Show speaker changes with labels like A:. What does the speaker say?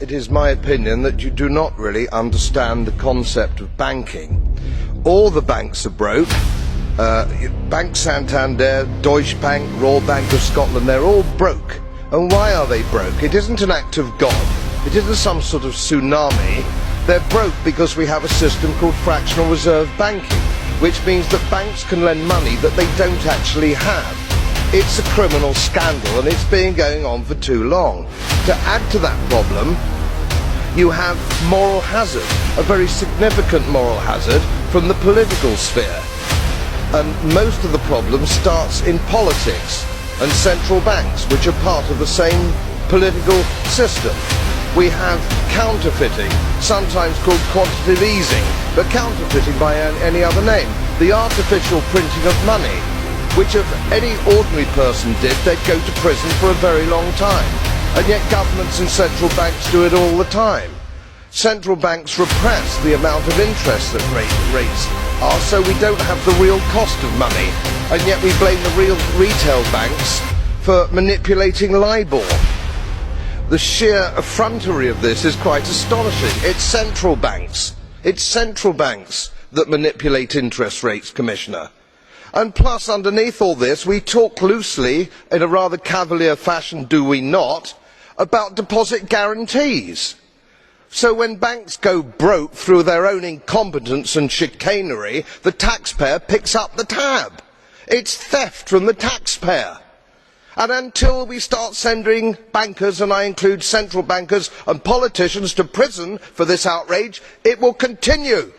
A: it is my opinion that you do not really understand the concept of banking. All the banks are broke. Bank Santander, Deutsche Bank, Royal Bank of Scotland, they're all broke. And why are they broke? It isn't an act of God. It isn't some sort of tsunami. They're broke because we have a system called fractional reserve banking, which means that banks can lend money that they don't actually have. It's a criminal scandal, and it's been going on for too long. To add to that problem, you have moral hazard, a very significant moral hazard from the political sphere. And most of the problem starts in politics and central banks, which are part of the same political system. We have counterfeiting, sometimes called quantitative easing, but counterfeiting by any other name. The artificial printing of money, which if any ordinary person did, they'd go to prison for a very long time. And yet governments and central banks do it all the time. Central banks repress the amount of interest that rates are, so we don't have the real cost of money. And yet we blame the real retail banks for manipulating LIBOR. The sheer effrontery of this is quite astonishing. It's central banks. It's central banks that manipulate interest rates, Commissioner. And plus, underneath all this, we talk loosely, in a rather cavalier fashion, do we not, about deposit guarantees. So when banks go broke through their own incompetence and chicanery, the taxpayer picks up the tab. It's theft from the taxpayer. And until we start sending bankers, and I include central bankers and politicians, to prison for this outrage, it will continue.